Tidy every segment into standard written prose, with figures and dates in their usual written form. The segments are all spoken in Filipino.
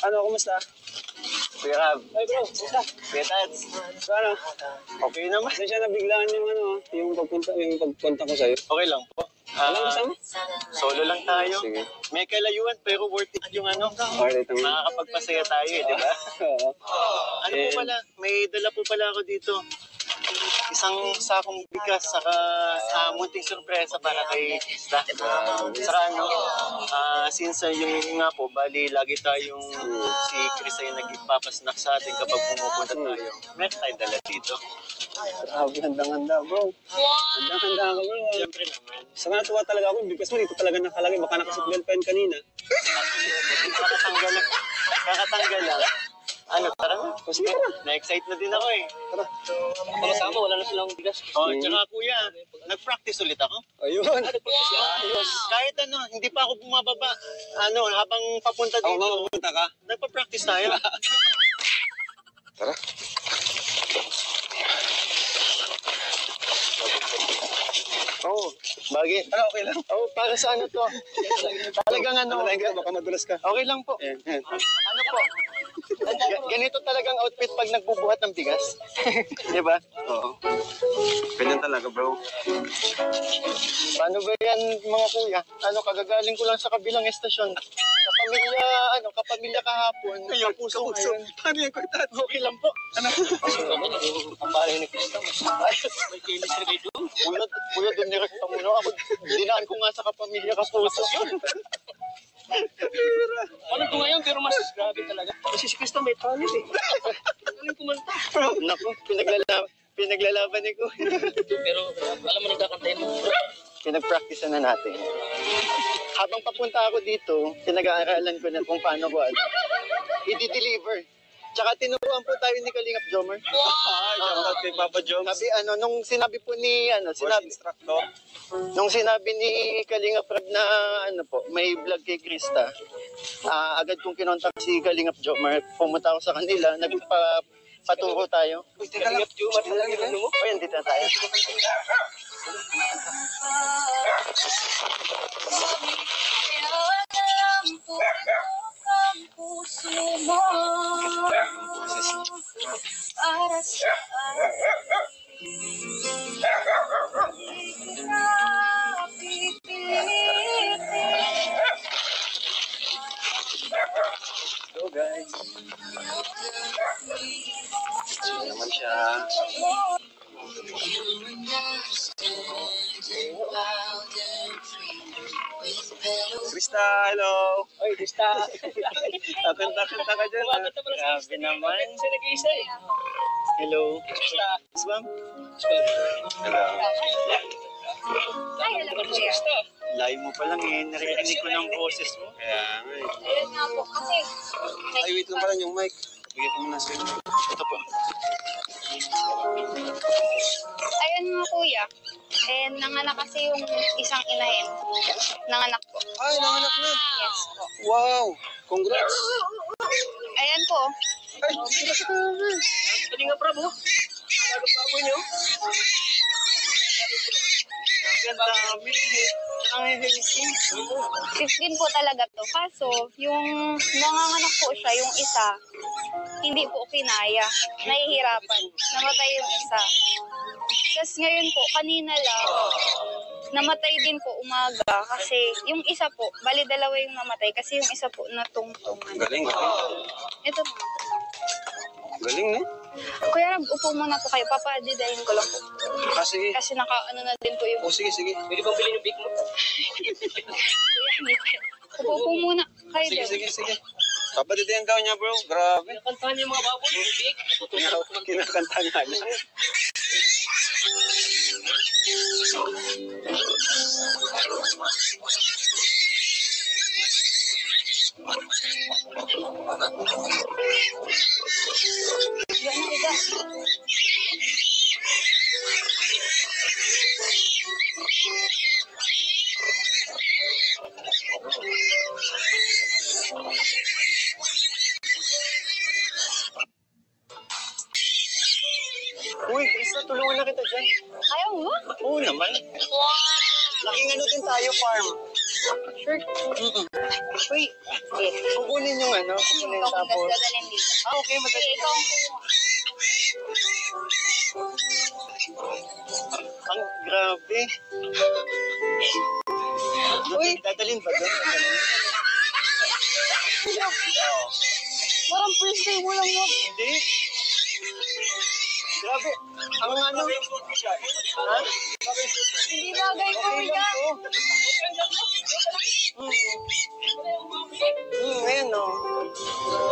Ano, kumusta? Kuya Rab. Ay bro, kumusta? Kuya Tats. So ano? Okay naman. Kasi siya nabiglaan yung ano, yung pagpunta ko sa'yo. Okay lang po. Alam mo saan? Solo lang tayo. Sige. May kalayuan pero worth it yung ano. Alright, Makakapagpasaya tayo eh, di ba? Oo. Ano po pala, may dala po pala ako dito. Isang sakong bigas saka munting sorpresa para kay Krista. Saka ano, since yung nga po, bali lagi tayong si Krista yung nagpapasnak sa atin kapag pumupunta tayo. Meron tayong dala dito. Grabe, handang-handa bro. Handang-handa ka bro. Siyempre naman. Saka natuwa talaga ako, bigas mo dito talaga nakalagay. Baka nakasukbel pen kanina. Kakatanggal lang. Kakatanggal lang. Ano, tara na. Sige na. Na-excite na din ako eh. Tara. Kasama, wala na silang bigas. Oh, tsaka kuya, nag-practice ulit ako. Ayun. Kahit ano, hindi pa ako bumababa. Ano, habang papunta dito. Pupunta ka? Nagpa-practice tayo. Tara. Oo, bagay. Ano, okay lang? Oo, para sa ano to? Talagang ano. Baka madulas ka. Okay lang po. Yan. Ano po? Ganito talagang outfit pag nagbubuhat ng bigas. Di ba? Oo. Ganyan talaga bro. Paano ba yan mga kuya? Ano, kagagaling ko lang sa kabilang estasyon. Kapamilya kahapon. Ayun, Puso puso. ngayon. Paano yan, Kuya? Okay lang po. Ano? Ang bahay ni Krista. May chemistry kayo doon. Kuya, doon nirekta mo na ako. Dinaan ko nga sa kapamilya kapuso. Ano ko ngayon, pero mas grabe talaga. Kasi si Krista may talent eh. Galing kumanta. Naku, pinaglalaban ni Kuya. Pero alam mo, nagkakantayin mo. Pinag-practice na natin. Habang papunta ako dito, pinag-aaralan ko na kung paano ko i-deliver. Tsaka tinuruan po tayo ni Kalingap Jomer. Shoutout kay Papa Joms. Sabi nung sinabi po ni Instructor. nung sinabi ni Kalingap Rab na may vlog kay Krista, agad kong kinontak si Kalingap Jomer. Pumunta ako sa kanila, nagpaturo tayo. Kalingap Jomer, ano mo? Ayun, dito na tayo. Puso mo para sa Hello guys. Ano naman siya? Krista, hello! Oy, Krista! Kakanta ka dyan ha? Grabe naman. Siya nag-iisa eh. Hello. Krista. Yes, ma'am? Hello. Ay, alam ko kuya. Layo mo pa lang eh. Narinig ko ng boses mo. Kaya nga eh. Ayun nga po, kasi Ay, wait lang pala yung mic. Bigyan ko muna sa'yo. Ito po. ayun nga kuya. Nanganak kasi yung isang inahin. Nanganak po. Ay, nanganak na. Yes po. Wow! Congrats! Ayan po. Ay, Pwede nga prabo. Ano pa ako nyo? Ang dami. Nangangihilising. 15 po talaga to. Kaso, yung nanganganak po siya, yung isa, hindi po kinaya. Nahihirapan. Namatay yung isa. Tapos ngayon po, kanina lang, namatay din po umaga. Kasi yung isa po, bali dalawa yung namatay. Kasi yung isa po natungtungan. galing. Ito na. Galing, no? Kuya Rab, upo muna po kayo. Papadidahin ko lang po. Sige. Kasi naka-ano na din po yung... Sige. Pwede bang bilhin yung big mo? Kuya, hindi po. Upo muna kayo din. Sige. Papadidayan ka niya, bro. Grabe. Nakantahan niyo yung mga baboy. Big. Kinakanta nga niya. Yan na, Ida. Uy, Krista, tulungan na kita dyan. Ayaw mo? Oo naman. Wow! Laking ano din tayo, farm. Sure. Uy, sige. Kukunin yung ano, kukunin Ikaw kung tapos. dadalhin dito. Okay, Sige, madali. ikaw ang kuha. Ang grabe. Uy. Dadalhin ba doon? Parang first day mo lang mo. Hindi. Grabe. Ang ano? Ha? Hindi bagay ko yan. Ngayon no.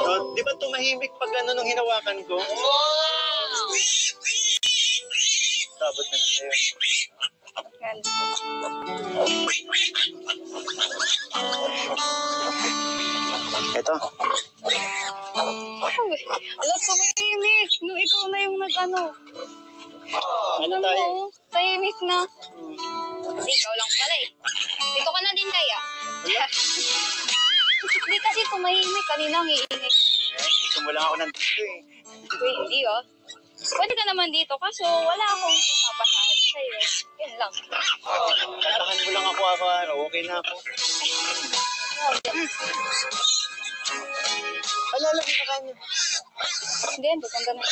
So, di ba tumahimik pag ano nung hinawakan ko? Tabot na sa'yo. Yan. Ito. Alam ko tahimik. Nung ikaw na yung nag-ano. Ano Alam tayo? mo, tahimik na. Kasi ikaw lang pala eh. Dito ka na din kaya. Hindi kasi tumahimik. Kanina ang iingay. Gusto mo lang ako nandito eh. Uy, hindi oh. Pwede ka naman dito kaso wala akong ipapasahod sa'yo. Yun lang. Katakan mo lang ako araw-araw. Okay na ako. Alala ko na kanya. Hindi, ganda na.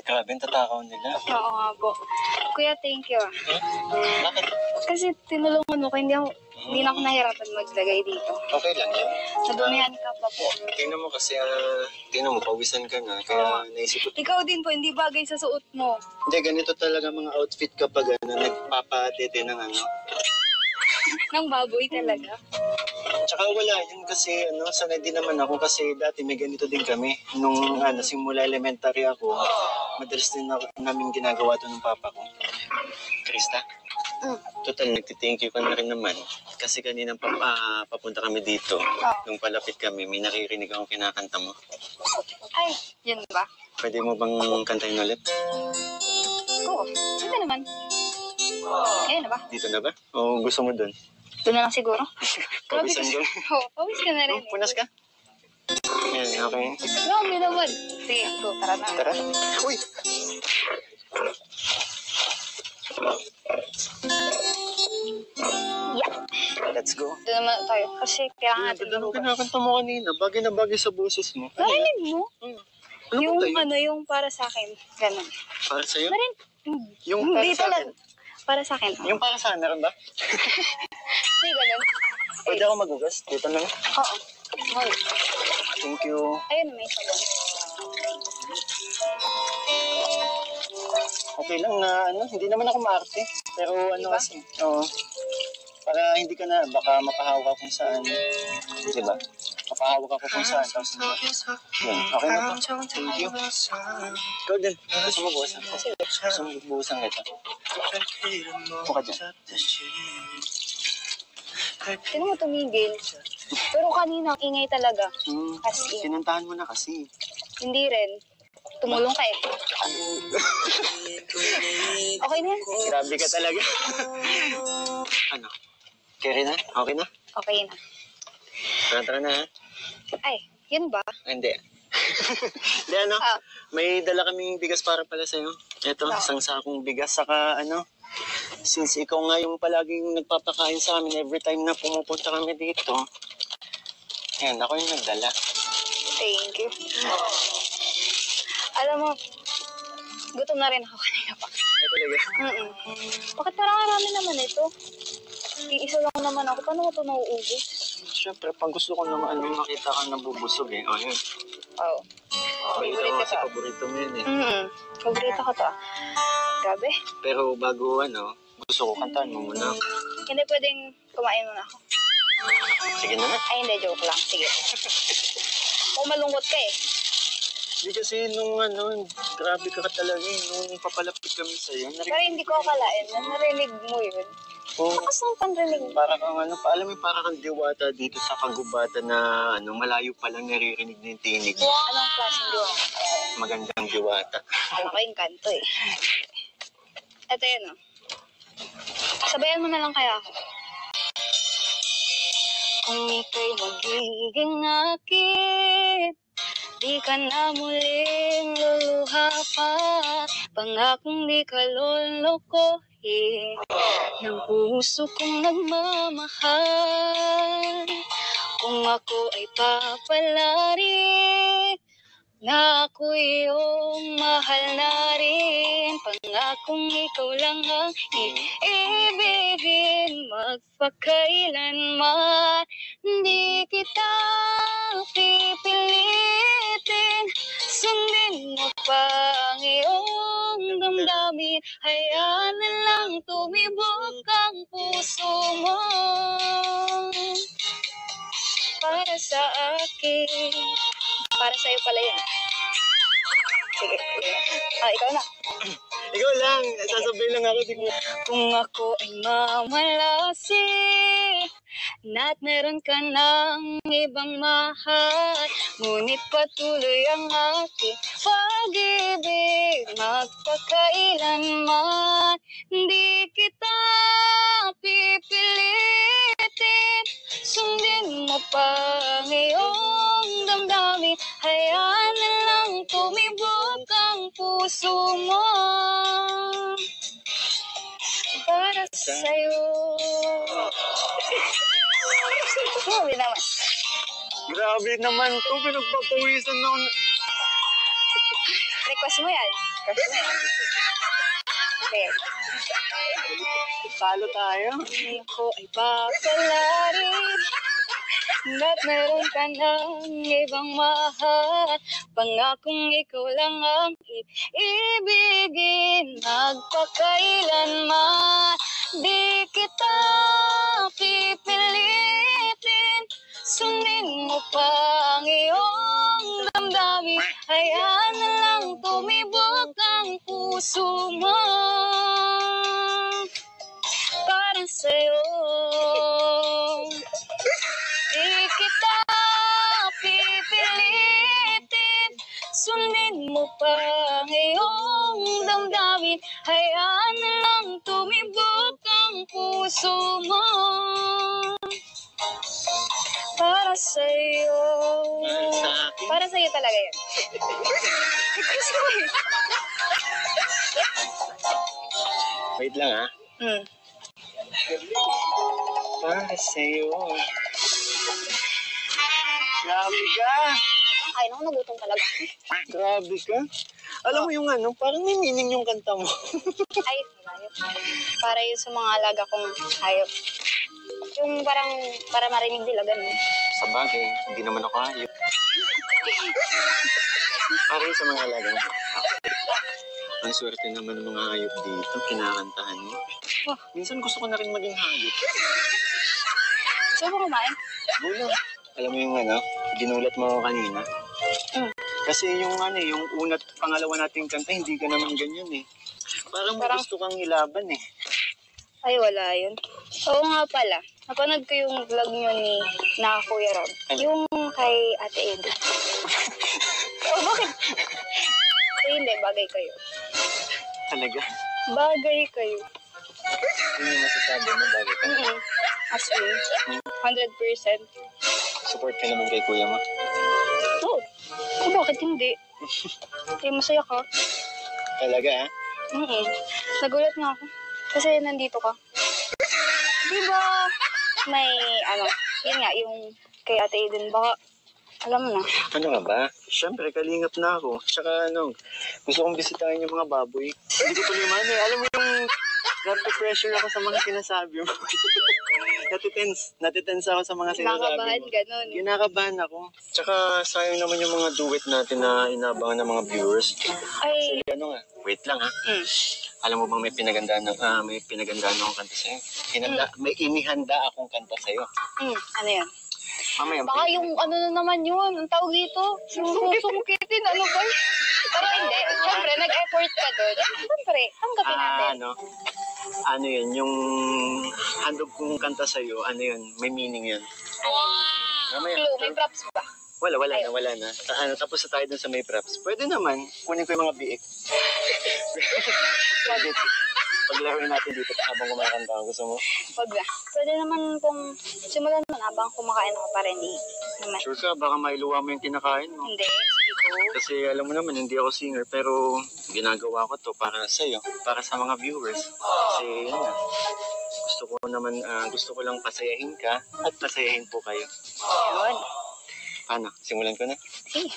Grabe, ang tatakaw nila. Oo nga po. Kuya, thank you ah. Bakit? Kasi tinulungan mo ko, hindi na ako nahirapan maglagay dito. Okay lang yan. Nadumihan ka pa po. Tingnan mo kasi, tingnan mo, pawisan ka na. Kaya naisip ko, Ikaw din po, hindi bagay sa suot mo. hindi, ganito talaga mga outfit kapag nagpapatete ng ano. Nang baboy talaga. Tsaka wala yun kasi, sanay din naman ako kasi dati may ganito din kami. Nung simula elementary ako, madalas din namin ginagawa to ng papa ko. Krista? Total, nagtithank you ka na rin naman. Kasi kanina papunta kami dito. Nung palapit kami, may naririnig akong kinakanta mo. Ay, yun ba? Pwede mo bang kantahin ulit? Oo, ito naman. Ayan na ba? Dito na ba? O gusto mo dun? Doon na lang siguro. Pawisan ko. Oo, pawis ka na rin. Punas ka? Yan, okay. Grabe naman. Sige, go, tara na. Tara. Uy! Yeah. Let's go. Doon naman tayo. Kasi kailangan natin Ganda ng lugar. kinakanta mo kanina. Bagay na bagay sa boses mo. Narinig mo? Ano Yung ba tayo? yung para sa akin. Ganun. Para sa'yo? Narin. Yung para Hindi sa akin? talaga. Para sa akin. Yung para sa akin, meron ba? Hindi ganun. Pwede ako magugas. Dito na. Oo. Okay. Thank you. Ayun, may sabon. Okay lang na hindi naman ako maarte. Pero Diba? kasi, para hindi ka na, baka mapahawa ka kung saan. Diba? Mapahawa ka kung saan. Tapos, yun. Okay na to. Thank you. Ikaw din. Gusto mo buwasan? Sige. Gusto mo buwasan kita? Buka dyan. Sino mo tumigil? Pero kanina, ang ingay talaga. As in. Sinantahan mo na kasi. Hindi rin. Tumulong ka eh. Okay na yan? Grabe ka talaga. Ano? Carry na? Okay na? Okay na. Tara na ha? Ay, yun ba? Hindi. Hindi may dala kaming bigas para pala sa'yo. Ito, isang sakong bigas. Saka since ikaw nga yung palaging nagpapakain sa amin every time na pumupunta kami dito, yan, ako yung nagdala. Thank you. Alam mo, gutom na rin ako kanina pa. Ay talaga. Bakit parang marami naman ito? Iisa lang naman ako. Paano ko ito nauubos? Siyempre, pag gusto ko naman makita ka nabubusog eh. O yun. Oo. Favorite ko Kasi to. paborito mo yun eh. Favorite ko to. Grabe. Pero bago gusto ko kantahan mo muna. Hindi pwedeng kumain muna ako. Sige na. Ay, hindi. Joke lang. Sige. Kung malungkot ka eh. Hindi kasi nung grabe ka talaga eh. Nung papalapit kami sa'yo. Pero hindi ko akalain na narinig mo yun. Lakas ng panrinig mo. Para kang alam mo, para kang diwata dito sa kagubatan na malayo pa lang naririnig na yung tinig. Anong klaseng gawa? Magandang diwata. Alam ko yung kanto eh. Ito yun Sabayan mo na lang kaya ako. Kung ika'y magiging akin, di ka na muling luluha pa. Pangakong di ka loloko, lahi ng puso kong nagmamahal. Kung ako ay papalari na ako iyong mahal na rin, pangakong ikaw lang ang iibigin, magpakailanman di kita pipilitin. Sundin mo pa ang iyong damdamin, hayaan na lang tumibok ang puso mo para sa akin. Para sa'yo pala yun. Sige. Ikaw na. Ikaw lang, sasabihin lang ako. Kung ako ay mamalasi na't meron ka ng ibang mahal, ngunit patuloy ang aking pag-ibig, magpakailanman di kita pipilitin. Sundin mo pa ang iyong damdamin, hayaan na lang tumibok ang puso mo para sa'yo. Grabe naman. Grabe naman to, pinagpapawisan na ako. Request mo yan. Request mo yan. Okay. Talo tayo. Ako ay papalari at meron ka ng ibang mahal, pangakong ikaw lang ang iibigin, magpakailanman di kita pipilitin. Sundin mo pa ang iyong damdamin, hayaan na lang tumibok ang puso mo para sa'yo. Di kita pipilitin, sundin mo pa ang iyong damdamin, hayaan na lang tumibok ang puso mo para sa'yo. Para sa'yo talaga yan. Wait lang ha. Para sa'yo. Grabe ka. Ay, naku, nagutom talaga. Grabe ka. Alam mo yung ano, parang may meaning yung kanta mo. Ay, hayop. Para yun sa mga alaga kong hayop. Yung parang, para marinig nila, ganun. Sa bagay, hindi naman ako hayop. Parang sa mga alaga mo. Ang swerte naman ng mga hayop dito, kinakantahan mo. Minsan gusto ko na rin maging hayop. So, mo kumain? Wala. Alam mo yung ano, ginulat mo ako kanina. Kasi yung ano, yung una't pangalawa nating kanta, hindi ka naman ganyan eh. Parang may gusto kang ilaban eh. Ay, wala yun. Oo nga pala. Napanood ko yung vlog nyo ni na Kuya Rob. Ano? Yung kay Ate Edo. Oh, bakit? Ay, hindi. Bagay kayo. Talaga. Bagay kayo. Yun yung masasabi mo, bagay ka. As in, 100%. Support ka naman kay kuya mo. Oh, bakit hindi? Eh, masaya ka. Talaga ah? Nagulat nga ako. Kasi nandito ka. Di ba, may, yun nga, yung kay Ate Eden, baka, alam mo na. Ano nga ba? Siyempre, kalingap na ako. Tsaka gusto kong bisitahin yung mga baboy. Hindi ko tuloy man eh. Alam mo yung pressure ako sa mga sinasabi mo. Natitense ako sa mga sinasabi Nakakabahan, mo. ganun. Ginakabahan ako. Tsaka sayang naman yung mga duet natin na inabangan ng mga viewers. Ay, Ano nga? Wait lang ha. Alam mo bang may pinagandaan akong kanta sa'yo? May inihanda akong kanta sa'yo. ano yun? Mamaya. Baka yung ano na naman yun, ang tawag dito, sungkitin, ano ba? Pero hindi, syempre, nag-effort ka doon. Syempre, tanggapin natin. Ano yun, yung handog kong kanta sa'yo, ano yun, may meaning yun. Mamaya. Clue, may props ba? Wala na. Tapos na tayo dun sa may props. Pwede naman, kunin ko yung mga biik. Paglaruin natin dito habang kumakanta ako. Gusto mo? Wag na. Pwede naman kung simulan mo na habang kumakain ako para hindi naman. Sure ka, baka mailuwa mo yung kinakain mo. Hindi, sige po. Kasi alam mo naman, hindi ako singer, pero ginagawa ko to para sa'yo, para sa mga viewers. Kasi yun nga, gusto ko naman, gusto ko lang pasayahin ka at pasayahin po kayo. Yun. Ano, simulan ko na? Sige.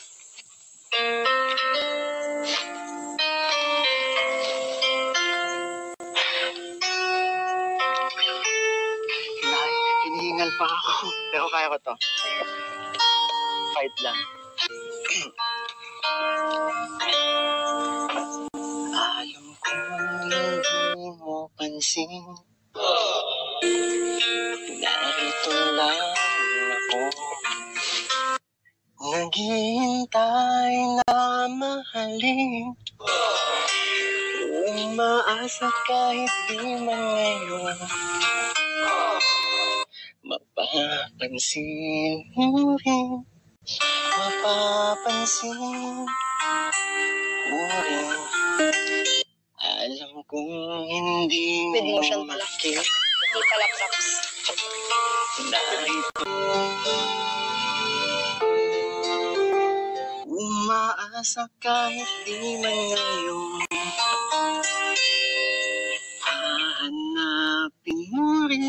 Hinihingal pa ako. Pero kaya ko to. Fight lang. Alam ko hindi mo pansin. Narito lang ako. Naghihintay na mahalin. Umaasa kahit di man ngayon. Mapapansin mo rin. Mapapansin mo rin. Alam kong hindi With mo motion pala. makita. Hindi pala props. Narito. Umaasa kahit di man ngayon. Hahanapin mo rin.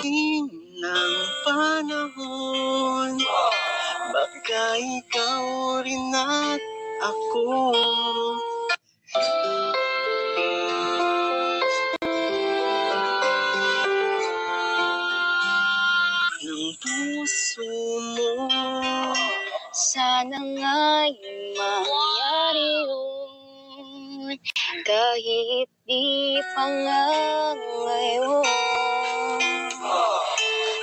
Ng panahon, baka ikaw rin at ako. Ng puso mo, Sana nga'y mangyari yun. Kahit di pa nga ngayon.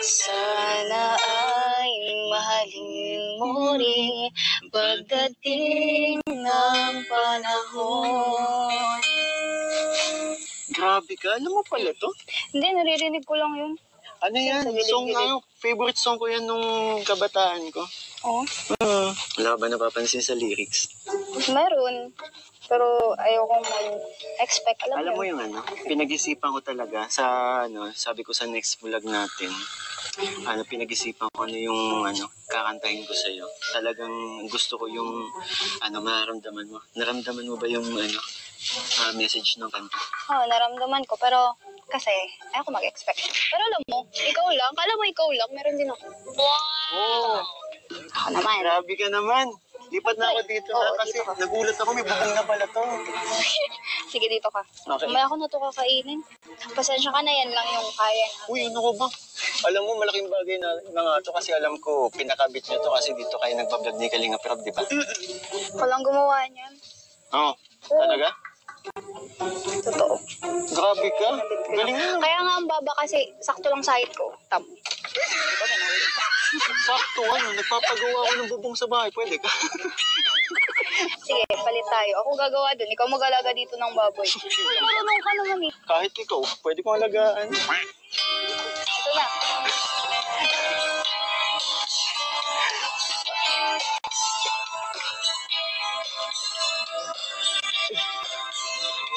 Sana ay mahalin mo rin pagdating ng panahon. grabe ka, alam mo pala to? Hindi, naririnig ko lang yun. Ano yan? Sa gilid-gilid. Song, favorite song ko yan nung kabataan ko. Oo. Wala ba napapansin sa lyrics? Meron. Pero ayokong mag-expect. Alam mo yung pinag-isipan ko talaga sa sabi ko sa next vlog natin. Pinag-isipan ko yung kakantahin ko sa'yo. Talagang gusto ko yung mararamdaman mo. Naramdaman mo ba yung message ng kanta? Oo, naramdaman ko. Pero kasi ayoko mag-expect. Pero alam mo, ikaw lang. Kala mo ikaw lang. Meron din ako. Oo. Ako naman. Grabe ka naman. Lipat na ako dito Oo, kasi dito ka. nagulat ako. May bubong na pala to. Sige, dito ka. Okay. Mamaya ako na ito kakainin. Pasensya ka na, yan lang yung kaya na. Uy, ano ko ba? Alam mo, malaking bagay na nga ito kasi alam ko, pinakabit niyo to kasi dito kayo nagbablog ni Kalinga Prab, di ba? Walang gumawa niyan. Oo. Talaga? Totoo. Grabe ka. Galing mo. Kaya nga ang baba kasi sakto lang sa height ko. Tam. Sakto, nagpapagawa ako ng bubong sa bahay. Pwede ka. Sige, palit tayo. Ako gagawa dun. Ikaw mag-alaga dito ng baboy. Uy, marunong ka naman eh. Kahit ikaw, pwede kong alagaan. Ito na.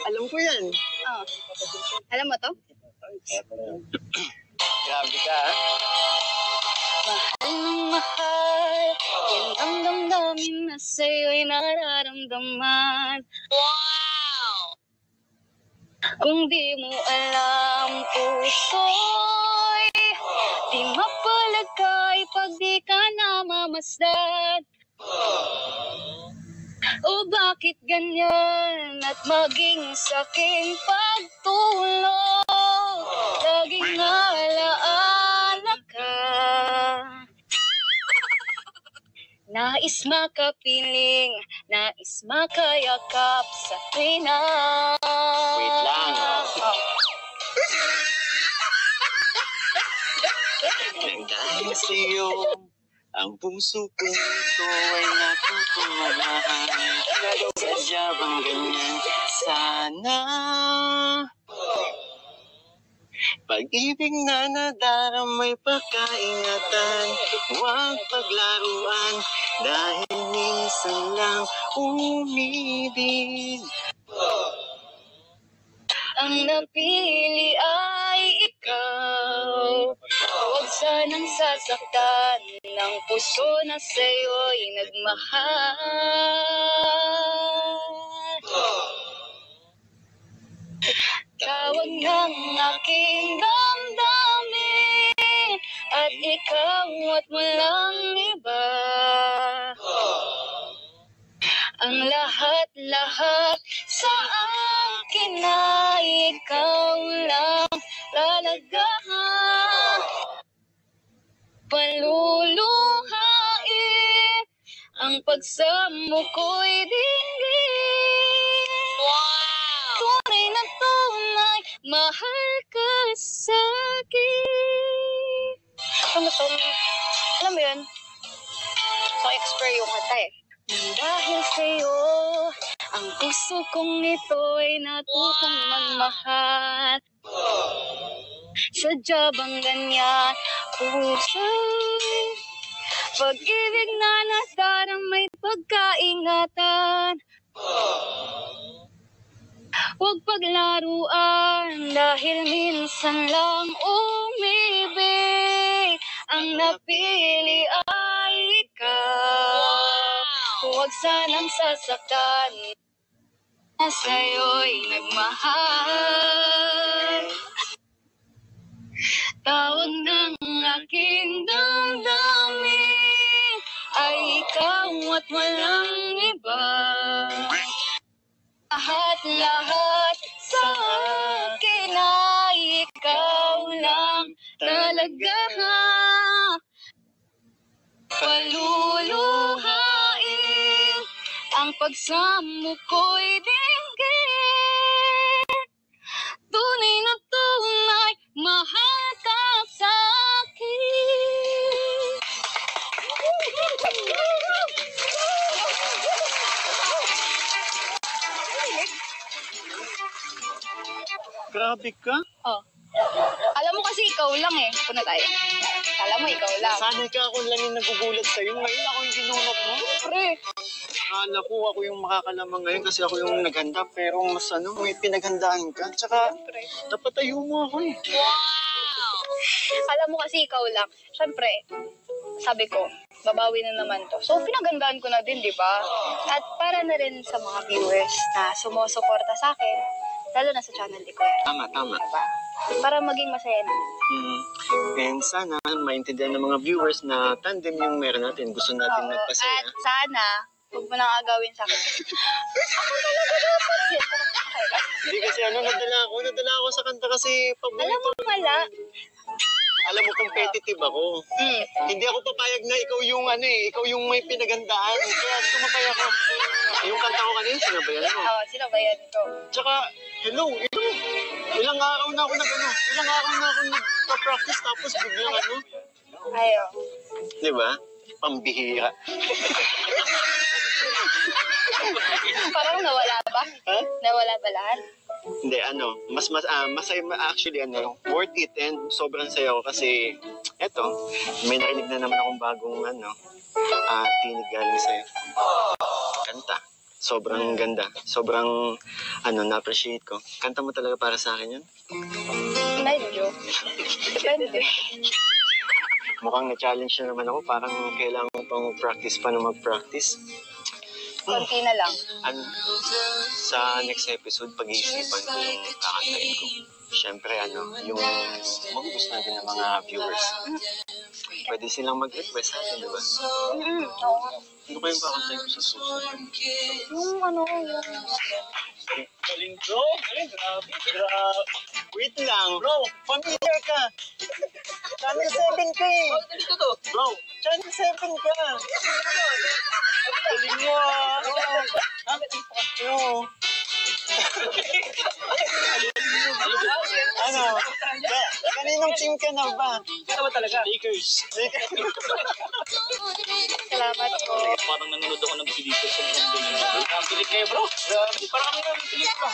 Alam ko yan. Oh. Alam mo to? Grabe ka, ha? Mahal ng mahal, yan ang damdamin na sa'yo'y nararamdaman. Wow! Kung di mo alam, puso'y di mapalagay pag di ka namamasdan. O bakit ganyan at maging sa'king pagtulog, laging alaala ka. Nais makapiling, nais makayakap sa tuwina. Wait lang. Dahil sa'yo, ang puso ko ito ay natutunahan. Sadya bang ganyan? Sana Pag-ibig na nadaramay pagkaingatan, huwag paglaruan, dahil minsan lang umibig. Ang napili ay ikaw. Huwag sanang sasaktan ng puso na sa'yo'y nagmahal. Tawag ng aking damdamin at ikaw at walang iba. Ang lahat-lahat sa akin ay ikaw lang talaga. Paluluhain ang pagsamo ko'y dinggin. Tunay na tunay, mahal ka sa'kin. Alam mo yun? So, expert yung kanta eh. Dahil sa'yo, ang puso kong ito'y natutong magmahal. Sadya bang ganyan, puso? Pag-ibig na nadarang may pagkaingatan. Huwag paglaruan, dahil minsan lang umibig. Ang napili ay ikaw. Huwag sanang sasaktan na sa'yo'y nagmahal. Tawag ng aking damdamin ay ikaw at walang iba. Lahat-lahat sa akin ay ikaw lang talaga. Paluluhain ang pagsamo ko'y dinggin. Tunay na tunay, mahal ka sa'kin. Grabe ka. Oh. Alam mo kasi ikaw lang eh. Puna tayo. Alam mo ikaw lang. Sanay ka ako lang yung nagugulat sa'yo. Ngayon ako yung ginunot mo. Pre. Akala ko ako yung makakalamang ngayon kasi ako yung naghanda. Pero mas may pinaghandaan ka. Tsaka, napatayo mo ako eh. Alam mo kasi ikaw lang. Siyempre, sabi ko, babawi na naman to. So, pinagandaan ko na din, di ba? At para na rin sa mga viewers na sumusuporta sa akin, lalo na sa channel ni Kuya. Tama. Diba? Para maging masaya na. And sana, maintindihan ng mga viewers na tandem yung meron natin. Gusto natin Oo. magpasaya. At sana, huwag mo nang agawin sa akin. Ako talaga dapat yun. Hindi kasi nadala ako sa kanta kasi paborito. Alam mo pala. Alam mo, competitive ako. Hindi ako papayag na ikaw yung may pinagandaan. Kaya sumabay ako. Yung kanta ko kanina, sinabayan mo. Oo, sinabayan ko. Tsaka, hello, ilang araw na ako nagpa-practice tapos biglang Ayo. di ba? Pambihira. Parang nawala ba? Ha? Nawala ba lahat? Hindi, masaya, actually, worth it and sobrang saya ko kasi, eto, may narinig na naman akong bagong, tinig galing sa'yo. Kanta. Sobrang ganda. Sobrang, na-appreciate ko. Kanta mo talaga para sa akin yun? Medyo. Depende. Mukhang na-challenge na naman ako. Parang kailangan ko pang practice pa na mag-practice. Konti na lang. Sa next episode, pag-iisipan ko yung kakantahin ko. Siyempre, yung magugustuhan din ng mga viewers. Pwede silang mag-request sa atin, di ba? Oo. Ano kayong kakantahin ko sa susunod? Yung Galing bro! Galing, grabe. Wait lang. Bro, familiar ka. Channel 7 ka eh. Bro, Channel 7 ka. Galing mo ah. Kaninong team ka na ba? Ito ba talaga? Lakers. Salamat po. Parang nanonood ako ng pelikula sa mundo niyo. Ang pilik kayo bro. Parang kami ng pelikula.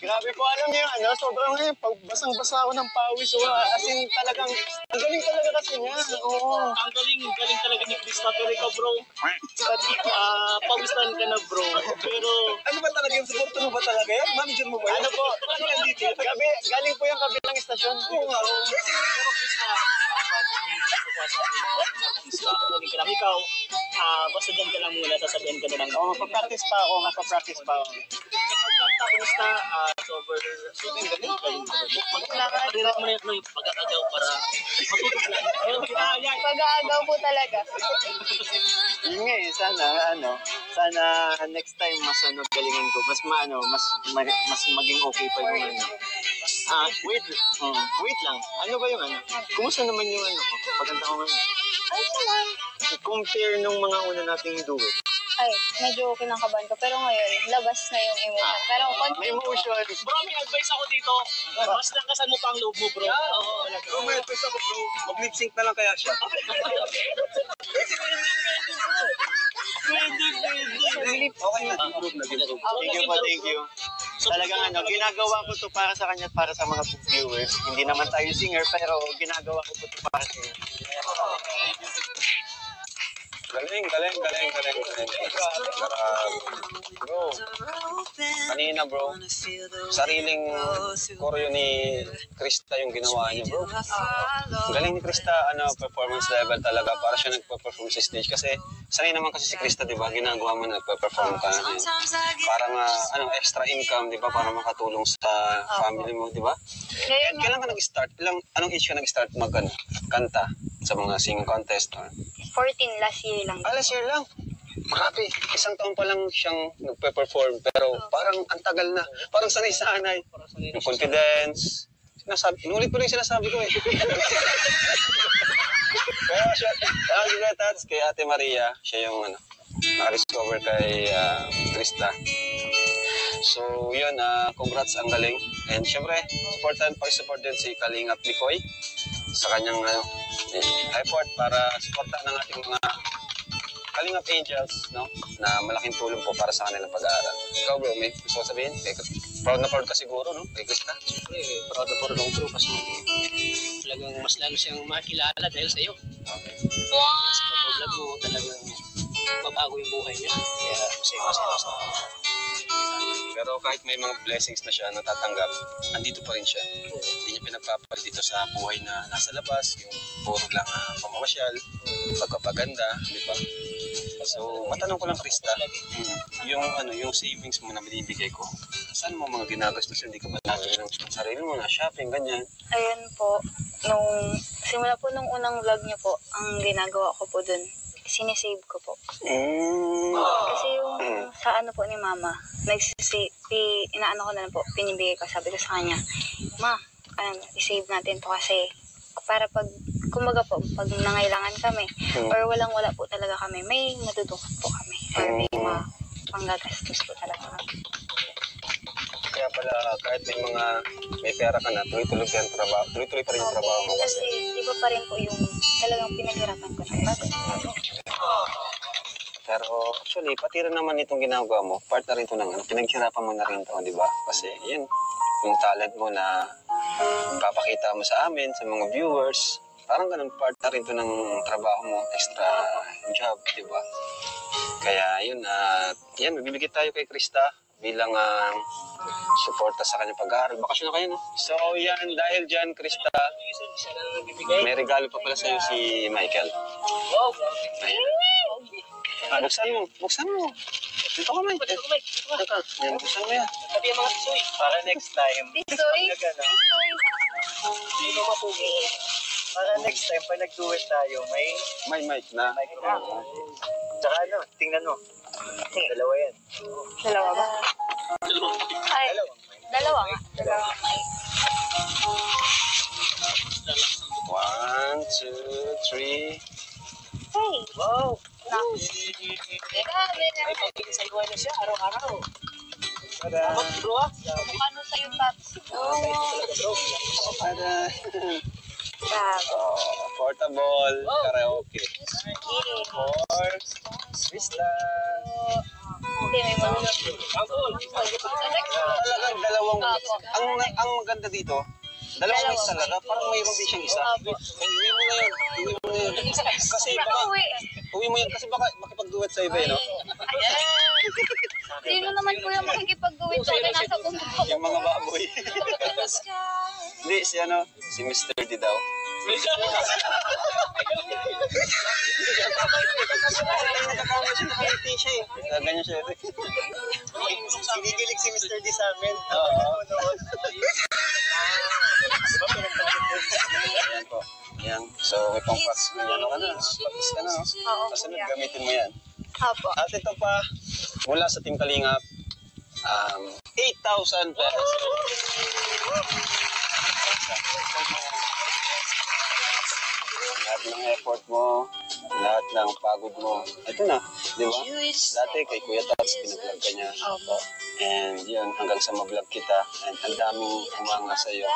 Grabe po, alam niyo, sobrang ngayon, pag basang-basa ako ng pawis, as in talagang, ang galing talaga kasi niya. Oo. Ang galing talaga ni Krista. Pero ikaw, bro, pawisan ka na, bro. Pero, Ano ba talaga yung support mo ba talaga yan? Manager mo ba yan? Ano po? Galing po yung kabilang istasyon. Oo nga. pero Krista, kunin ka lang ikaw. Basta dyan ka lang muna, sasabihin ka na lang. Oo, mapapractice pa ako. Pagkanta, Krista, super galing. Mag-relax mo na yung pagkakagaw para matutok lang. Pag-aagaw po talaga. Yun nga sana next time mas galingan ko. Mas maging okay pa yung wait lang. Ano ba yung Kumusta naman yung ko? Pagkanta ko ngayon. Ay, naman. Compare nung mga una nating duet. Ay, medyo kinakabahan ko. Pero ngayon, labas na yung emotion. Pero May emotion. Bro, may advice ako dito. Mas lakasan mo pa ang loob mo, bro. Oo. Bro, may advice ako, bro. Mag-lip sync na lang kaya siya. Okay na. Thank you. Talagang ginagawa ko to para sa kanya at para sa mga viewers. Hindi naman tayo singer, pero ginagawa ko to para sa inyo. Galing. Bro, kanina bro, sariling choreo ni Krista yung ginawa niya bro. Galing ni Krista, performance level talaga para siya nagpa-perform sa stage. Kasi sanay naman kasi si Krista, di ba, ginagawa mo nagpa-perform ka. Parang extra income, di ba, para makatulong sa family mo, di ba? Kailan ka nag-start? Anong age ka nag-start kanta sa mga singing contest? 14 last year lang. Last year lang. Grabe, isang taon pa lang siyang nagpe-perform pero parang ang tagal na. Parang sanay-sanay. Yung confidence. Inulit ko lang yung sinasabi ko eh. Kaya siya, congrats kay Ate Maria. Siya yung naka-discover kay Krista. So yun, congrats, ang galing. And syempre, pag-support din si Kalingap Mikoy sa kanyang effort para supportan ng ating mga Kalingap Angels, no? Na malaking tulong po para sa kanilang pag-aaral. Ikaw bro, may gusto ko sabihin? Proud na proud ka siguro, no? Kay Krista. Proud na proud ako, bro, kasi talagang mas lalo siyang makilala dahil sa iyo. Okay. Sa pag-vlog mo, talagang mabago yung buhay niya. Kaya masaya. Pero kahit may mga blessings na siya natatanggap, andito pa rin siya. Hindi niya pinagpapalit dito sa buhay na nasa labas, yung puro lang pamamasyal, pagpapaganda, di ba? So, matanong ko lang, Krista, yung savings mo na binibigay ko, saan mo mga ginagastos? Hindi ka ba nabili ng sarili mo na shopping, ganyan? Ayun po, simula po nung unang vlog niyo po, ang ginagawa ko po dun, sinisave ko po. Kasi yung sa po ni mama, inaano ko na lang po, pinibigay ko, sabi ko sa kanya, ma, i-save natin to kasi para kumbaga po, pag nangailangan kami, or wala po talaga kami, may madudukot po kami, or may panggagastos po talaga kami. Kaya pala, kahit may pera ka na, tuloy-tuloy pa rin yung trabaho mo kasi. Iba pa rin po yung talagang pinaghirapan ko ng bago. Pero actually, pati rin naman itong ginagawa mo, part na rin ito ng pinaghirapan mo na rin ito, di ba? Kasi yun, yung talent mo na papakita mo sa amin, sa mga viewers, parang ganun part na rin ito ng trabaho mo, extra job, di ba? Kaya yun, yan, bibigyan tayo kay Krista bilang suporta sa kanyang pag-aaral. Bakasyon na kayo, no? So yan, dahil dyan, Krista, may regalo pa pala sa'yo si Michael. Buksan mo. Dito ka, Mike. Yan, buksan mo yan. Sabi yung mga tisoy. Para next time. Tisoy? Hindi ko mapugi. Para next time, pag nag-duet tayo, May mic na. Tsaka tingnan mo. Dalawa yan. Dalawa ba? Ay, dalawa nga. 1, 2, 3. Hey! Wow! Grabe na. Ay, pagkikisayuan na siya, araw-araw. Tada! Bro, Mukha nun sa'yo, Tats. Tada! Portable, karaoke. For Krista! Hindi, may mga. Talagang dalawang... Opo. Ang maganda dito, dalawang miss talaga. Parang mayroon din siyang isa. Opo. Uwi mo na yun. Uwi mo na yun. Kasi baka... Uwi. Uwi mo yun kasi baka makipag-duet sa iba, no? Sino naman po yung makikipag-duwit sa akin nasa bundok? Yung mga baboy. Hindi, si Mr. D daw. Nakakangiti siya eh. Ganyan siya. Sinigilig si Mr. D sa amin. Oo. Ayan po. Ayan. So, may pang-pass. Ano ka na? Patis ka na, no? Oo. Kasunod, gamitin mo yan. Opo. At ito pa, mula sa Team Kalingap, 8,000 pesos. Lahat ng effort mo, lahat ng pagod mo, ito na, di ba? Dati kay Kuya Tats, pinablog ka niya. Opo. And yun, hanggang sa mablog kita, and ang daming humanga sa'yo.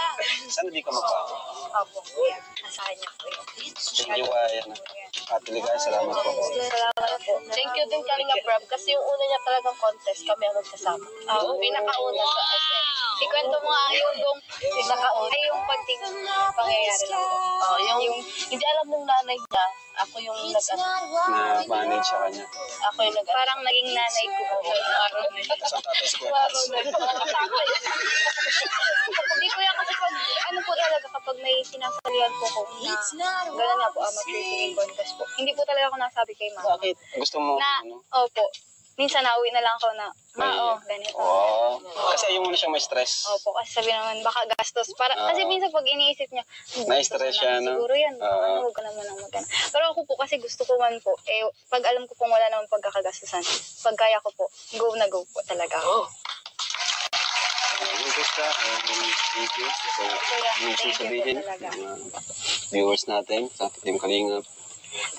Sana di ka magbago. Opo. Kuya. Nasa kanya po yun. Thank you, Ayan. At Ligaya, salamat po. Salamat po. Thank you din Kalinga Prab kasi yung una niya talagang contest kami ang magkasama. Oo. Pinakauna sa SM. Ikwento mo nga yung dong Pinakauna. ay yung konting pangyayari lang po. Oh, yung hindi alam ng nanay niya, ako yung Na-manage sa kanya. ako yung Parang naging nanay ko po. Araw na yun. Sa Tatas Kuya Hindi ko yan kasi pag, ano po talaga kapag may sinasalihan po ko na gano'n nga po, amateur singing contest po. Hindi po talaga ako nasabi kay mama. Bakit? Gusto mo, Na, ano? opo. Minsan nauwi na lang ako na, ganito. Oo. Kasi ayaw mo na siyang may stress. Opo, kasi sabi naman, baka gastos. Kasi minsan pag iniisip niya, Na-stress siya, no? siguro yan, huwag ka naman ang magana. Pero ako po, kasi gusto ko man po, pag alam ko pong wala naman pagkakagastusan, pag kaya ko po, go na go po talaga. Oh. Gusto, thank you. So, Kaya, yung thank you po sasabihin, talaga. viewers natin, sa Team Kalingap.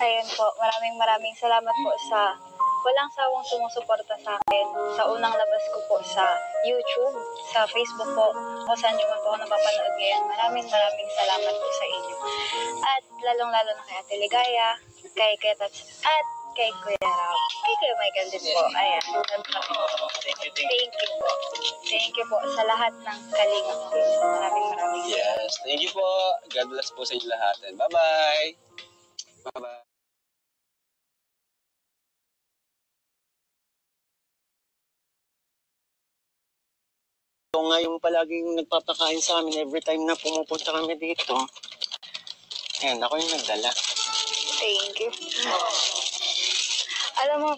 Ayun po, maraming salamat po sa walang sawang sumusuporta sa akin. Sa unang labas ko po sa YouTube, sa Facebook po, kung saan nyo man po ako napapanood ngayon. Maraming salamat po sa inyo. At lalong-lalo na kay Ate Ligaya, kay Tats, at kay Kuya Rab, kay Kuya Michael din po. Ayan. Thank you po. Thank you po sa lahat ng Kalingap team. Maraming Yes, thank you po. God bless po sa inyo lahat. And bye-bye. Bye-bye. Ito nga yung palaging nagpapakain sa amin every time na pumupunta kami dito. Ayan, ako yung nagdala. Thank you. Alam mo,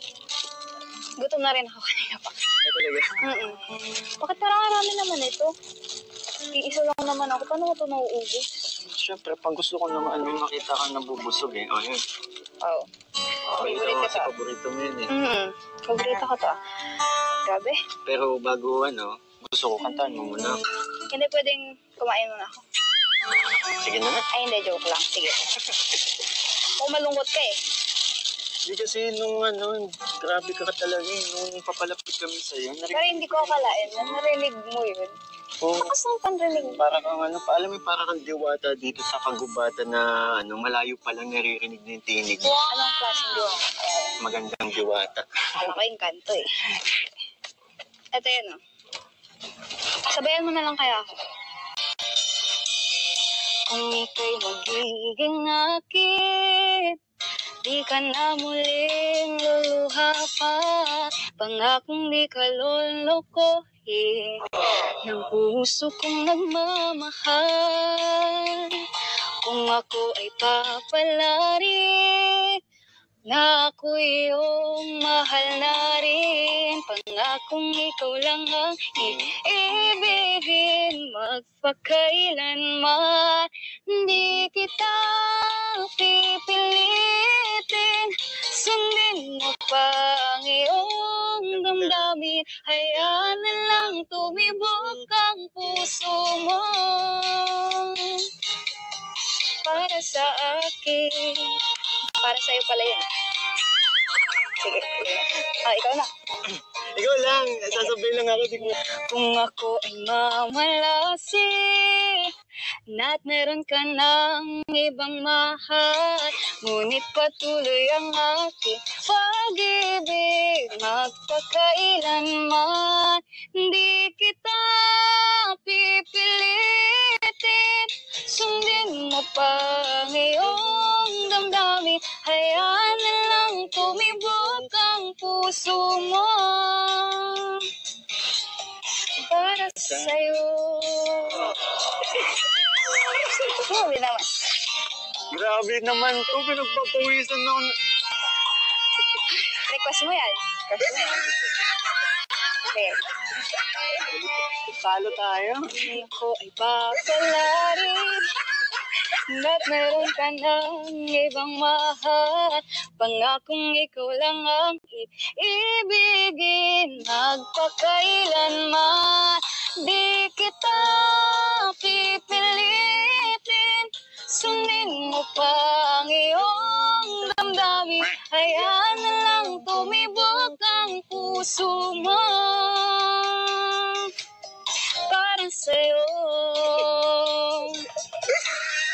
gutom na rin ako kanina pa. Ay, talaga. Bakit parang marami naman ito? Iisa lang naman ako. Paano mo ito nauubos? Siyempre, pag gusto ko naman makita ka nabubusog eh. O, yun. Oo. Paborito Favorite mo ka kasi to. paborito mo yun eh. Paborito ka to. Grabe. Pero bago gusto ko kantahan mo muna. Hindi pwedeng kumain muna ako. Sige na. Ay, hindi. Joke lang. Sige. Kung malungkot ka eh. Hindi kasi nung grabe ka talaga eh. Nung papalapit kami sa'yo. Pero hindi ko akalain na narinig mo yun. Tapos ang panrinig mo. Para kang alam mo, para kang diwata dito sa kagubatan na malayo pa lang naririnig na yung tinig. Anong klaseng diwa? Magandang diwata. Alam ko yung kanto eh. Ito yun oh. Sabayan mo na lang kaya ako. Kung ika'y magiging akin, di ka na muling luluha pa. Pangakong di ka lolokohin ng puso kong nagmamahal. Kung ako ay papalarin na ako iyong mahal na rin. Pangakong ikaw lang ang iibigin magpakailanman. Di kita pipilitin, sundin mo pa ang iyong damdamin. Hayaan na lang tumibok ang puso mo para sa akin. Para sa'yo pala yun. Sige. Ikaw na. Ikaw lang. Sasabihin lang ako. Kung ako ay mamalasi na't meron ka ng ibang mahal. Ngunit patuloy ang aking pag-ibig, magpakailanman. Di kita pipilitin, sundin mo pa ang iyong damdamin. Hayaan na lang tumibok ang puso mo para sa'yo. Grabe naman. Grabe naman to. Pinagpapawisan na ako. Request mo yan. Request mo yan. Okay. Talo tayo. Hindi ko ay papalarin ba't meron ka ng ibang mahal. Pangakong ikaw lang ang ibigin, magpakailanman. Di kita pipilitin, sundin mo pa ang iyong damdamin. Hayaan na lang tumibok ang puso mo para sa'yo.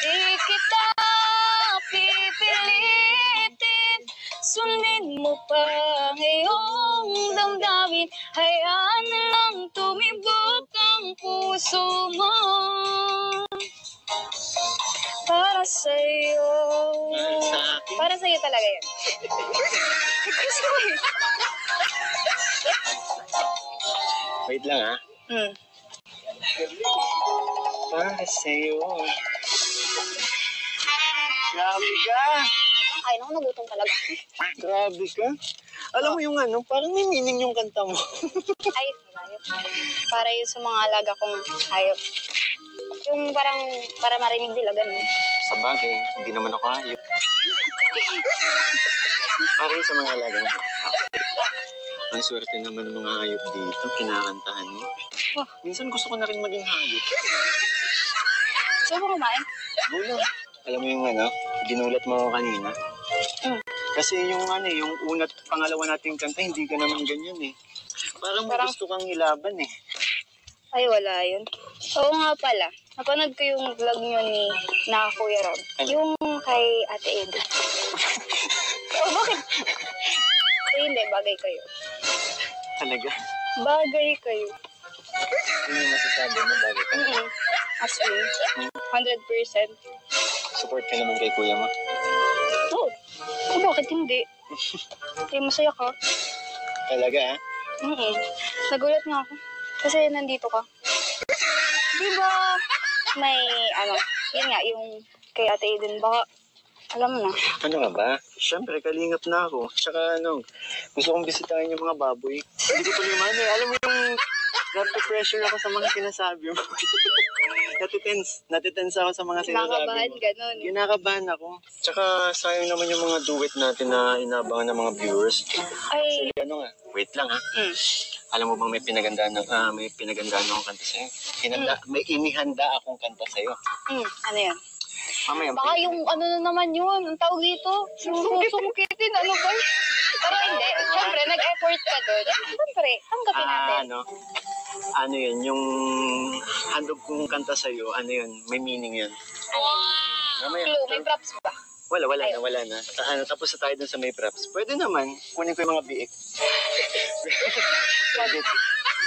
Di kita pipilitin, sundin mo pa ang iyong damdamin. Hayaan na lang tumibok ang puso mo para sa'yo. Para sa'yo talaga yun. Request mo yun. Wait lang ha. Para sa'yo. Grabe ka. Ay, naku, nagutom talaga. Grabe ka. Alam mo yung ano, parang may meaning yung kanta mo. Ay, hayop. Para yun sa mga alaga kong hayop. Yung parang, para marinig nila, ganun. Sa bagay, hindi naman ako hayop. Parang sa mga alaga mo. Ang swerte naman ng mga hayop dito, kinakantahan mo. Oh. Minsan gusto ko na rin maging hayop. So, mo kumain? Bulo. Alam mo yung ano, ginulat mo ako kanina. Kasi yung ano, yung una at pangalawa nating kanta, hindi ka naman ganyan eh. Parang gusto kang ilaban eh. Ay, wala yun. Oo nga pala. Napanood ko yung vlog nyo ni na Kuya Rob. Ano? Yung kay Ate Edo. Oh, bakit? Ay, hindi. Bagay kayo. Talaga. Bagay kayo. Yun yung masasabi mo, bagay ka. As in, 100%. Support ka naman kay kuya mo. Oh, bakit hindi? Eh, masaya ka. Talaga ha? Nagulat nga ako. Kasi nandito ka. Diba, may, yun nga, yung kay Ate Eden, baka, alam mo na. Ano nga ba? Siyempre, kalingap na ako. Tsaka gusto kong bisitahin yung mga baboy. Hindi ko tuloy man eh. Alam mo yung pressure ako sa mga sinasabi mo. Natitense ako sa mga sinasabi Nakabahan, mo. ganun. Kinakabahan ako. Tsaka sayang naman yung mga duet natin na inabangan ng mga viewers. Ay, Kasi wait lang ha. Alam mo bang may pinagandaan akong kanta sa'yo? May inihanda akong kanta sa'yo. ano yun? Mamaya. Baka yung ano na naman yun, ang tawag dito, sumusukitin, ano ba? Pero hindi, syempre, nag-effort ka doon. Syempre, tanggapin natin. Ano yun, yung handog kong kanta sa'yo, ano yun, may meaning yun. Mamaya. Clue, may props ba? Wala na. Tapos na tayo dun sa may props. Pwede naman, kunin ko yung mga biik.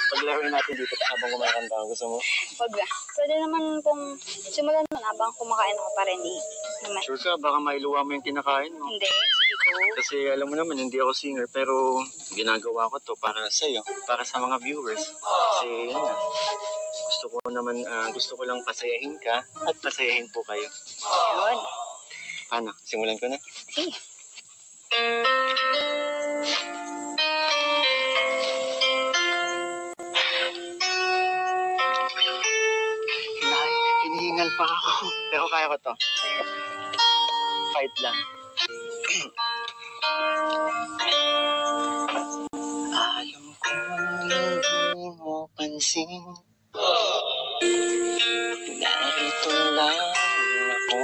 Paglaruin natin dito habang kumakanta. Gusto mo? Wag na. Pwede naman kung simulan mo na habang kumakain ako para hindi naman. Sure ka, baka mailuwa mo yung kinakain mo. Hindi, sige ko. Kasi alam mo naman, hindi ako singer, pero ginagawa ko to para sa'yo, para sa mga viewers. Kasi yun nga, gusto ko lang pasayahin ka at pasayahin po kayo. Yun. Paano? Simulan ko na? Sige. Hinihingal pa ako. Pero kaya ko to. Fight lang. Alam ko hindi mo pansin. Narito lang ako.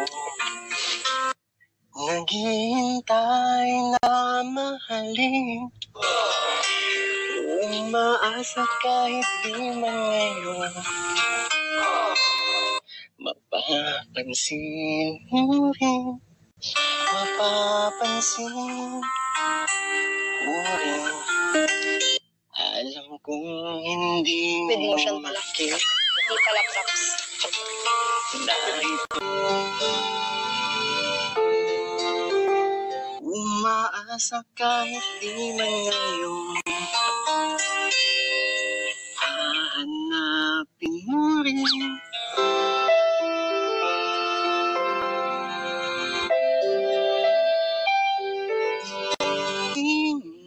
Naghihintay na mahalin. Umaasa kahit di man ngayon. Mapapansin mo rin, mapapansin mo rin. Alam kong hindi With mo motion pala. makita Hindi pala props. narito. Umaasa kahit di man ngayon, hahanapin mo rin.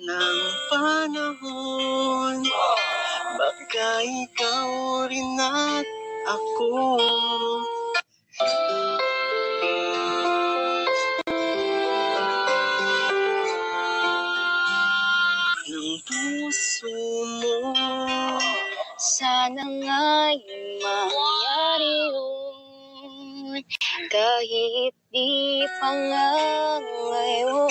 Ng panahon, baka ikaw rin at ako. Ng puso mo, Sana nga'y mangyari yun, kahit di pa nga ngayon.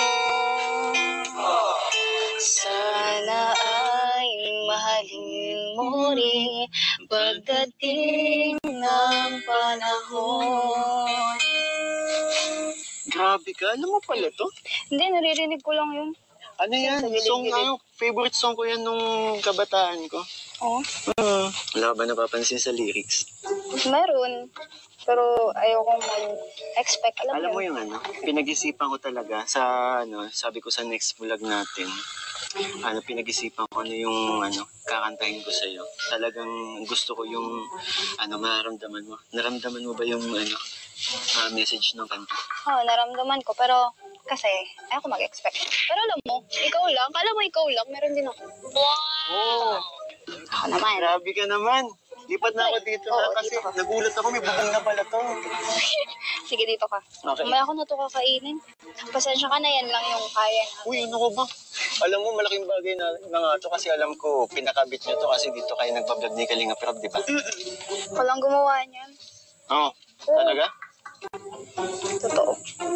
Sana ay mahalin mo rin pagdating ng panahon. Grabe ka, alam mo pala to? Hindi, naririnig ko lang yun. Ano yan? Sa gilid-gilid. Song ano, favorite song ko yan nung kabataan ko. Oo. Wala ka ba napapansin sa lyrics? Meron. Pero ayokong mag-expect. Alam mo yun. yung ano, pinag-isipan ko talaga sa ano, sabi ko sa next vlog natin. Ano, pinag-isipan ko ano yung ano, kakantahin ko sa'yo. Talagang gusto ko yung ano, maramdaman mo. Naramdaman mo ba yung ano, message ng kanta? Oo, naramdaman ko. Pero kasi, ayoko mag-expect. Pero alam mo, ikaw lang. Kala mo ikaw lang, meron din ako. Oo. Ako naman. Grabe ka naman. Lipat na ako dito Oo, na kasi dito ka. nagulat ako, may bubong na pala to. Sige, dito ka. Okay. Mamaya ako na ito kakainin. Pasensya ka na, yan lang yung kaya na. Uy, ano ko ba? Alam mo, malaking bagay na nga to kasi alam ko, pinakabit nyo to kasi dito kayo nagbablog ni Kalinga Prab, di ba? Walang gumawa niyan. Oo. Talaga? Totoo.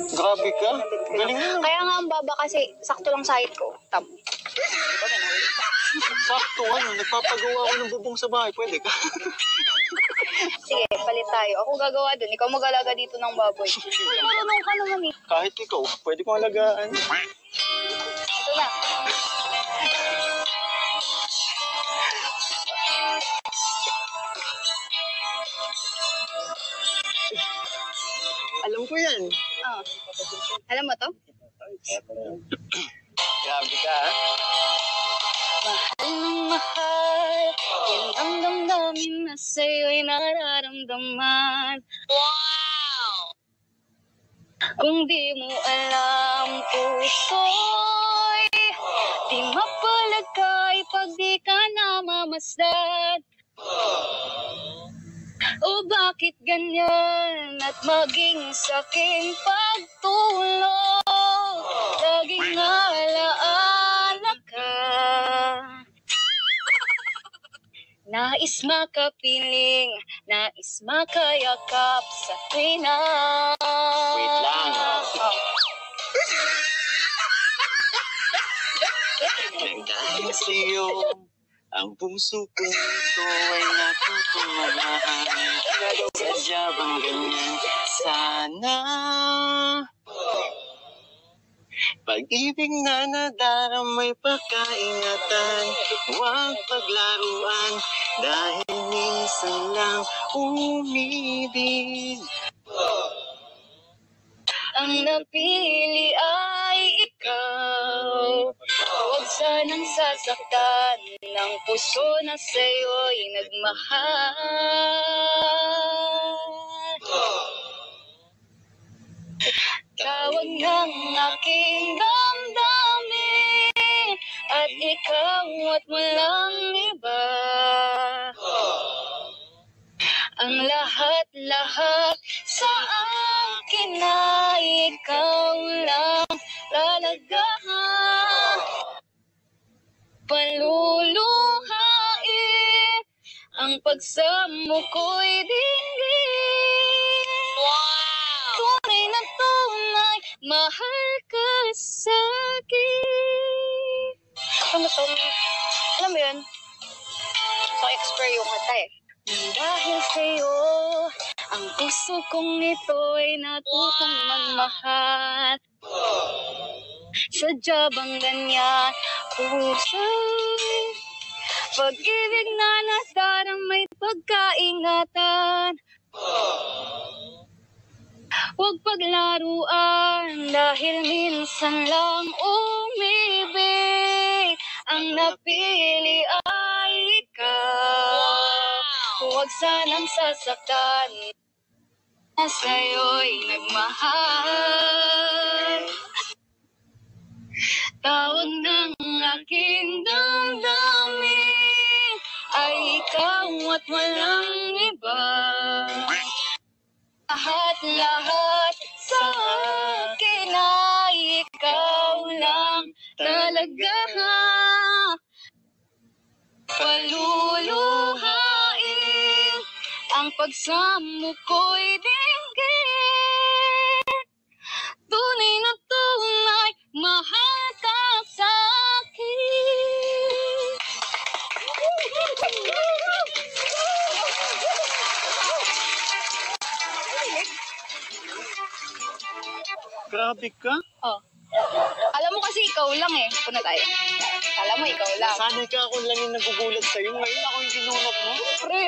Grabe ka. Galing mo. Kaya nga ang baba kasi, sakto lang sa height ko. Tamo. Sakto, ano, nagpapagawa ako ng bubong sa bahay. Pwede ka? Sige, palit tayo. Ako gagawa dun. Ikaw mag-alaga dito ng baboy. Marunong ka naman eh. Kahit ikaw, pwede kong alagaan. Ito na. Alam ko yan. Oh. Alam mo to? Grabe ka, ha? Mahal ng mahal, yan ang damdamin na sa'yo'y nararamdaman. Wow! Kung di mo alam, puso'y di mapalagay pag di ka namamasdan. O bakit ganyan at maging saking pagtulog, laging alaala ka. Nais makapiling, nais makayakap sa tuwina. Wait lang. Nang dahil sa'yo, ang puso ko ito ay natutumahan. Sadya bang ganyan? Sana pag-ibig na nadaramay pagkaingatan, huwag paglaruan, dahil minsan lang umibig. Ang napili ay ikaw. Huwag sanang sasaktan ng puso na sa'yo'y nagmahal. Tawag ng aking damdamin at ikaw at walang iba. Ang lahat-lahat sa akin ay ikaw lang talaga. Paluluhain ang pagsamo ko'y dinggin. Tunay na tunay, mahal ka sa'kin. Ano to? Alam mo yun? So, expert yung kanta eh. Dahil sa'yo, Ang puso kong ito'y natutong magmahal. Sadya bang ganyan? Puso, pag-ibig na nasarang may pagkaingatan. Huwag paglaruan dahil minsan lang umibig. Ang napili ay ikaw. Huwag sanang sasaktan na sa'yo'y nagmahal. Tawag ng aking damdamin ay ikaw at walang iba. Lahat sa akin ay ikaw lang talaga. Paluluhain ang pagsamo ko'y dinggin. Tunay na tunay, mahal ka sa akin. Grabe ka. Oh. Alam mo kasi ikaw lang eh. Punta tayo. Alam mo ikaw lang. Sanay ka ako lang yung nagugulat sa'yo. Ngayon ako yung ginunok mo. Pre,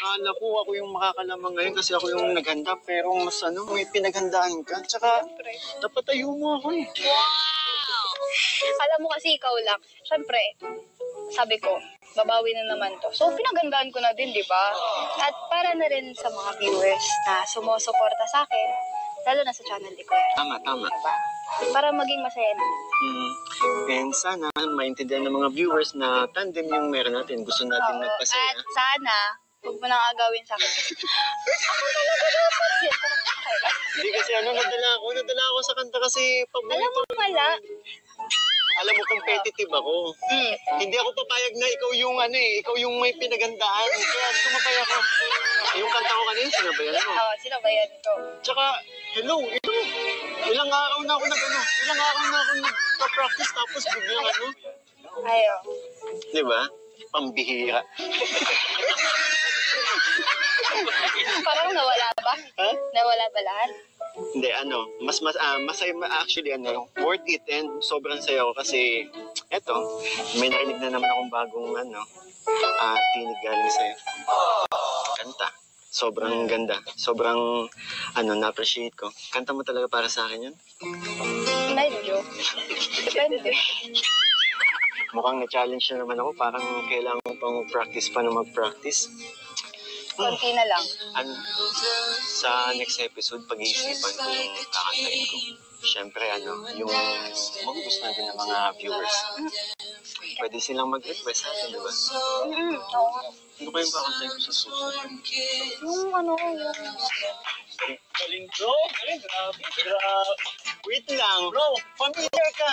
Akala ko ako yung makakalamang ngayon kasi ako yung naghanda. Pero mas may pinaghandaan ka. Tsaka, pre. napatayo mo ako eh. Alam mo kasi ikaw lang. Siyempre, sabi ko, babawi na naman to. So, pinagandaan ko na din, di ba? At para na rin sa mga viewers na sumusuporta sa akin, lalo na sa channel ni Kuya. Tama. Diba? Para maging masaya na. And sana maintindihan ng mga viewers na tandem yung meron natin. Gusto natin Oo. magpasaya. At sana, huwag mo nang agawin sa akin. Ako talaga dapat yan. Okay lang. Hindi kasi nadala ako sa kanta kasi paborito. Alam mo pala, Alam mo, competitive ako. Hindi ako papayag na ikaw yung may pinagandaan. Kaya sumabay ako. Yung kanta ko kanina, sinabayan mo. sinabayan ko. Tsaka, hello, ilang araw na ako nagpa-practice tapos biglang Ayo. di ba? Pambihira. Parang nawala ba? Ha? Nawala ba lahat? Hindi, masaya, actually, worth it and sobrang saya ko kasi, eto, may narinig na naman akong bagong, tinig galing sa'yo. Kanta. Sobrang ganda. Sobrang, na-appreciate ko. Kanta mo talaga para sa akin yun? Medyo. Depende. Mukhang na-challenge na naman ako. Parang kailangan ko pang mag-practice. Konti na lang. Sa next episode, pag-iisipan ko yung kakantahin ko. Siyempre, yung magugustuhan din ng mga viewers. Pwede silang mag-request sa atin, di ba? Oo nga. Ano kayong kakantahin ko sa susunod? Yung Galing bro, galing, grabe. Wait lang, bro. Familiar ka.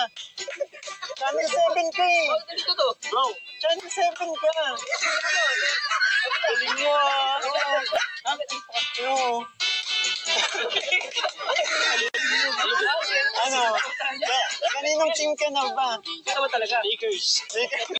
Channel 7 ka eh. Dito to. Bro, Channel 7 ka. Galing mo ah. Oo. Kaninong team ka na ba? Ito ba talaga? Lakers.